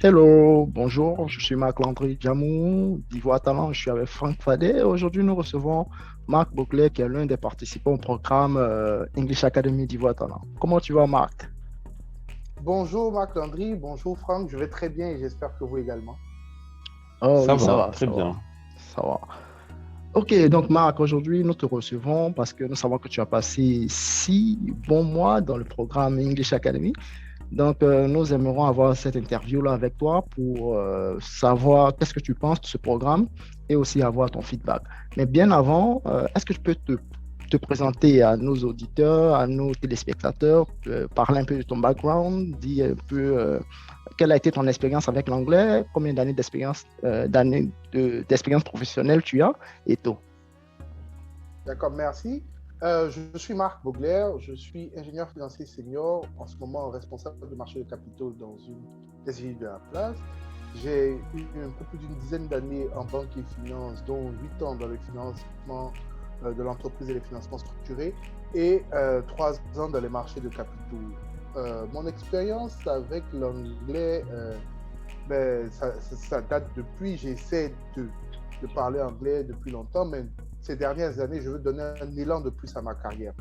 Hello, bonjour, je suis Marc Landry Djamou, d'Ivoire Talent, je suis avec Franck Fadet. Aujourd'hui, nous recevons Marc Bouclet, qui est l'un des participants au programme English Academy d'Ivoire Talent. Comment tu vas, Marc? Bonjour Marc Landry, bonjour Franck, je vais très bien et j'espère que vous également. Oh Ça oui, ça va, va, très ça va, bien. ça va. Ok, donc Marc, aujourd'hui, nous te recevons parce que nous savons que tu as passé 6 bons mois dans le programme English Academy. Donc, nous aimerons avoir cette interview-là avec toi pour savoir qu'est-ce que tu penses de ce programme et aussi avoir ton feedback. Mais bien avant, est-ce que tu peux te présenter à nos auditeurs, à nos téléspectateurs, parler un peu de ton background, dire un peu quelle a été ton expérience avec l'anglais, combien d'années d'expérience professionnelle tu as et tout. D'accord, merci. Je suis Marc Bogler, je suis ingénieur financier senior, en ce moment responsable du marché de capitaux dans une SGI de la place. J'ai eu un peu plus d'une dizaine d'années en banque et finance, dont 8 ans dans le financement de l'entreprise et les financements structurés et 3 ans dans les marchés de capitaux. Mon expérience avec l'anglais, ça date depuis, j'essaie de parler anglais depuis longtemps, mais ces dernières années, je veux donner un élan de plus à ma carrière.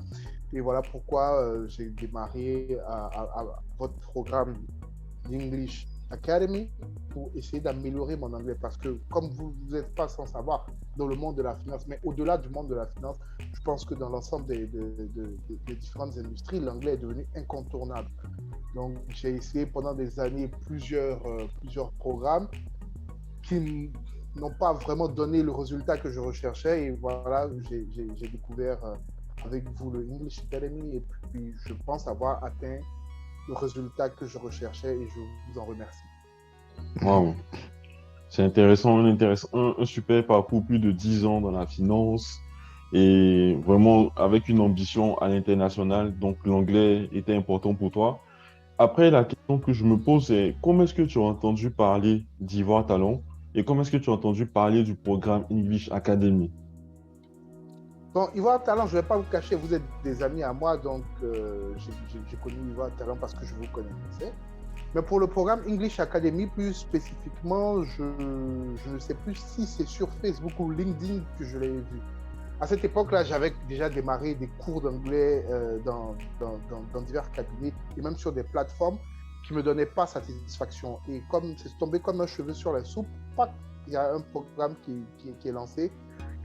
Et voilà pourquoi j'ai démarré à votre programme d'English Academy pour essayer d'améliorer mon anglais. Parce que comme vous n'êtes pas sans savoir dans le monde de la finance, mais au-delà du monde de la finance, je pense que dans l'ensemble des différentes industries, l'anglais est devenu incontournable. Donc j'ai essayé pendant des années plusieurs programmes qui n'ont pas vraiment donné le résultat que je recherchais. Et voilà, j'ai découvert avec vous le English Academy et puis je pense avoir atteint le résultat que je recherchais et je vous en remercie. Waouh, c'est intéressant, un super parcours, plus de 10 ans dans la finance et vraiment avec une ambition à l'international. Donc l'anglais était important pour toi. Après, la question que je me pose, c'est comment est-ce que tu as entendu parler d'Ivoire Talent et comment est-ce que tu as entendu parler du programme English Academy? Bon, Ivoire Talent, je ne vais pas vous cacher, vous êtes des amis à moi, donc j'ai connu Ivoire Talent parce que je vous connaissais. Mais pour le programme English Academy, plus spécifiquement, je ne sais plus si c'est sur Facebook ou LinkedIn que je l'ai vu. À cette époque-là, j'avais déjà démarré des cours d'anglais dans divers cabinets et même sur des plateformes qui ne me donnaient pas satisfaction. Et comme c'est tombé comme un cheveu sur la soupe, il y a un programme qui est lancé.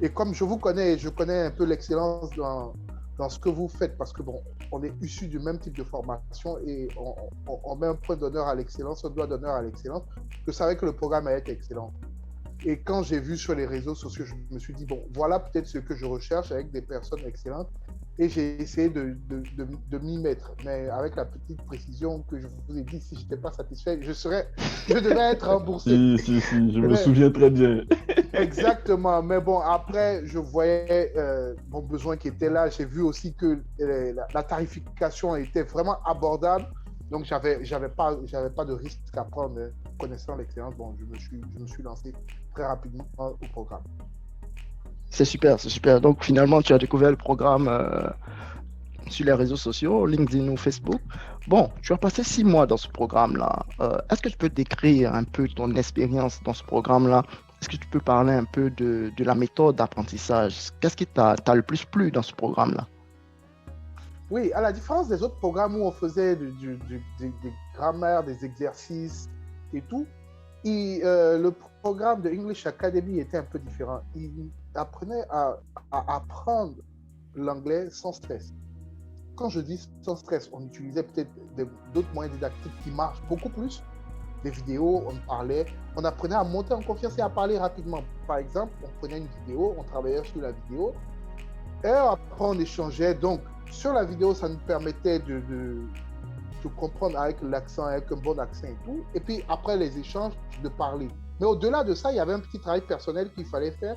Et comme je vous connais, je connais un peu l'excellence dans ce que vous faites, parce que bon, on est issus du même type de formation et on met un point d'honneur à l'excellence, un doigt d'honneur à l'excellence. Je savais que le programme allait être excellent. Et quand j'ai vu sur les réseaux sociaux, je me suis dit, bon, voilà peut-être ce que je recherche avec des personnes excellentes. Et j'ai essayé de m'y mettre. Mais avec la petite précision que je vous ai dit, si je n'étais pas satisfait, je devais être remboursé. Si, je me Mais, souviens très bien. exactement. Mais bon, après, je voyais mon besoin qui était là. J'ai vu aussi que la tarification était vraiment abordable. Donc, j'avais pas de risque à prendre connaissant l'excellence. Bon, je me suis lancé très rapidement au programme. C'est super, c'est super. Donc, finalement, tu as découvert le programme sur les réseaux sociaux, LinkedIn ou Facebook. Bon, tu as passé 6 mois dans ce programme-là. Est-ce que tu peux décrire un peu ton expérience dans ce programme-là? Est-ce que tu peux parler un peu de la méthode d'apprentissage? Qu'est-ce qui t'a le plus plu dans ce programme-là? Oui, à la différence des autres programmes où on faisait des grammaires, des exercices et tout, le programme de English Academy était un peu différent. Il apprenait à apprendre l'anglais sans stress. Quand je dis sans stress, on utilisait peut-être d'autres moyens didactiques qui marchent beaucoup plus. Des vidéos, on parlait, on apprenait à monter en confiance et à parler rapidement. Par exemple, on prenait une vidéo, on travaillait sur la vidéo, et après on échangeait. Donc, sur la vidéo, ça nous permettait de comprendre avec l'accent, avec un bon accent et tout. Et puis après les échanges, de parler. Mais au-delà de ça, il y avait un petit travail personnel qu'il fallait faire.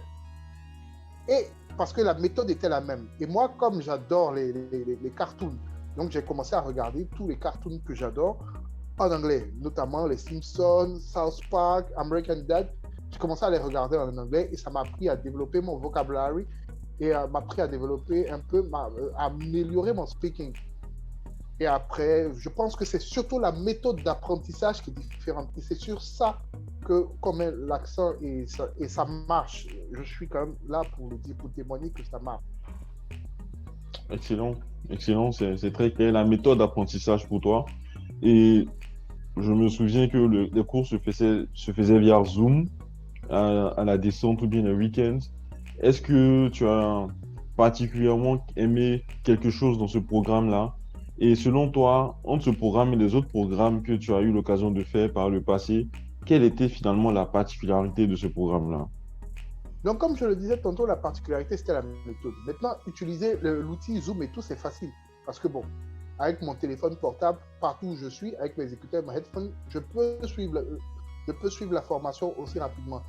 Et parce que la méthode était la même. Et moi, comme j'adore les cartoons, donc j'ai commencé à regarder tous les cartoons que j'adore en anglais, notamment les Simpsons, South Park, American Dad. J'ai commencé à les regarder en anglais et ça m'a appris à développer mon vocabulary et m'a appris à développer un peu, à améliorer mon speaking. Et après, je pense que c'est surtout la méthode d'apprentissage qui est différente. Et c'est sur ça qu'on met l'accent et ça marche. Je suis quand même là pour le dire, pour témoigner que ça marche. Excellent, excellent, c'est très clair. La méthode d'apprentissage pour toi. Et je me souviens que les cours se faisaient via Zoom à la descente ou bien les week-ends. Est-ce que tu as particulièrement aimé quelque chose dans ce programme-là? Et selon toi, entre ce programme et les autres programmes que tu as eu l'occasion de faire par le passé, quelle était finalement la particularité de ce programme-là? Donc, comme je le disais tantôt, la particularité, c'était la méthode. Maintenant, utiliser l'outil Zoom et tout, c'est facile. Parce que bon, avec mon téléphone portable, partout où je suis, avec mes écouteurs, mes headphones, je peux suivre la formation aussi rapidement.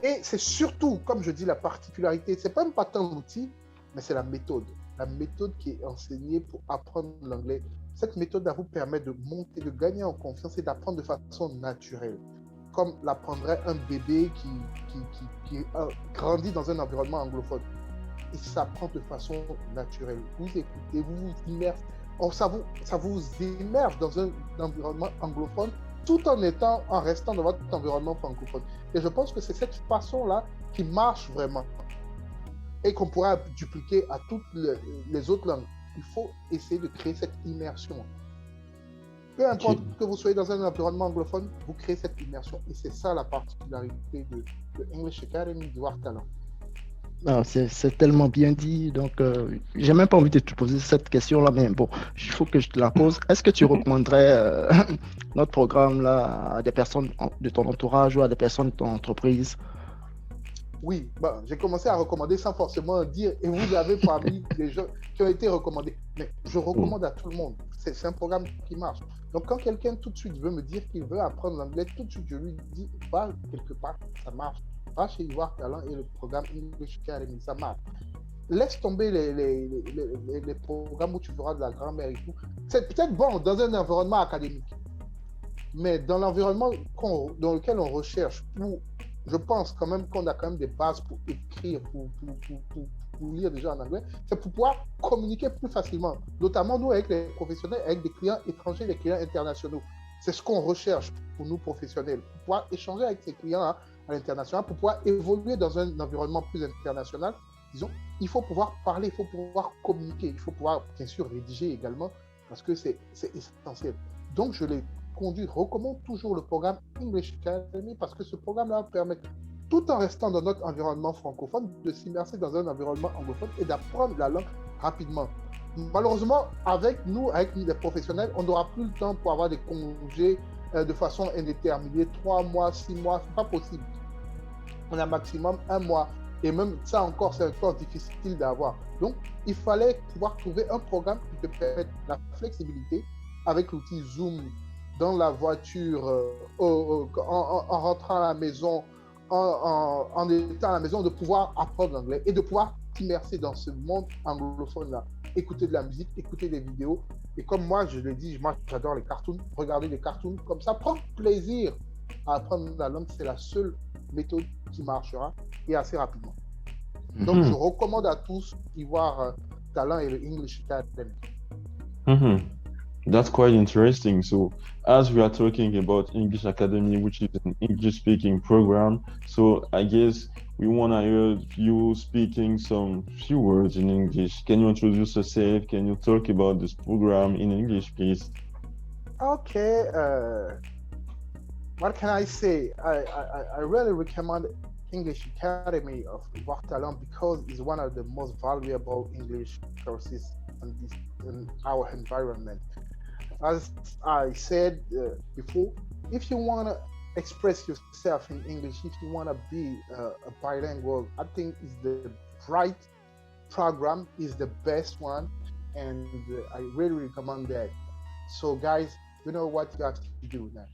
Et c'est surtout, comme je dis, la particularité, c'est même pas tant l'outil, mais c'est la méthode. La méthode qui est enseignée pour apprendre l'anglais. Cette méthode va vous permettre de monter, de gagner en confiance et d'apprendre de façon naturelle, comme l'apprendrait un bébé qui grandit dans un environnement anglophone. Et ça s'apprend de façon naturelle. Vous écoutez, vous vous immersez. Ça vous immerge dans un environnement anglophone tout en restant dans votre environnement francophone. Et je pense que c'est cette façon-là qui marche vraiment et qu'on pourra dupliquer à toutes les autres langues. Il faut essayer de créer cette immersion. Peu importe que vous soyez dans un environnement anglophone, vous créez cette immersion. Et c'est ça la particularité de English Academy du War Talent. C'est tellement bien dit. Donc, j'ai même pas envie de te poser cette question-là, mais bon, il faut que je te la pose. Est-ce que tu recommanderais notre programme-là à des personnes de ton entourage ou à des personnes de ton entreprise? Oui, j'ai commencé à recommander sans forcément dire, et vous avez parmi les gens qui ont été recommandés. Mais je recommande à tout le monde. C'est un programme qui marche. Donc, quand quelqu'un tout de suite veut me dire qu'il veut apprendre l'anglais, tout de suite, je lui dis, va quelque part, ça marche. Va chez Ivoire Talent et le programme English Academy, ça marche. Laisse tomber les programmes où tu feras de la grammaire et tout. C'est peut-être bon dans un environnement académique, mais dans l'environnement dans lequel on recherche, où je pense quand même qu'on a quand même des bases pour écrire, pour lire déjà en anglais, c'est pour pouvoir communiquer plus facilement, notamment nous avec les professionnels, avec des clients étrangers, des clients internationaux. C'est ce qu'on recherche pour nous professionnels, pour pouvoir échanger avec ces clients à l'international, pour pouvoir évoluer dans un environnement plus international. Disons, il faut pouvoir parler, il faut pouvoir communiquer, il faut pouvoir bien sûr rédiger également, parce que c'est essentiel. Donc je recommande toujours le programme English Academy parce que ce programme-là permet, tout en restant dans notre environnement francophone, de s'immerser dans un environnement anglophone et d'apprendre la langue rapidement. Malheureusement, avec les professionnels, on n'aura plus le temps pour avoir des congés de façon indéterminée, 3 mois, 6 mois, c'est pas possible. On a maximum 1 mois. Et même ça encore, c'est encore difficile d'avoir. Donc, il fallait pouvoir trouver un programme qui te permette la flexibilité avec l'outil Zoom dans la voiture, en rentrant à la maison, en étant à la maison, de pouvoir apprendre l'anglais et de pouvoir t'immerser dans ce monde anglophone-là. Écouter de la musique, écouter des vidéos. Et comme moi, je l'ai dit, moi, j'adore les cartoons. Regarder des cartoons comme ça, prendre plaisir à apprendre la langue, c'est la seule méthode qui marchera et assez rapidement. Donc, je recommande à tous Ivoire Talent et le English Academy. That's quite interesting. So, as we are talking about English Academy, which is an English speaking program, so I guess we want to hear you speaking some few words in English. Can you introduce yourself? Can you talk about this program in English, please? Okay. What can I say? I really recommend English Academy of Ivoire Talent because it's one of the most valuable English courses in our environment. As I said before, if you want to express yourself in English, if you want to be a bilingual, I think it's the right program, is the best one, and I really recommend that. So guys, you know what you have to do now.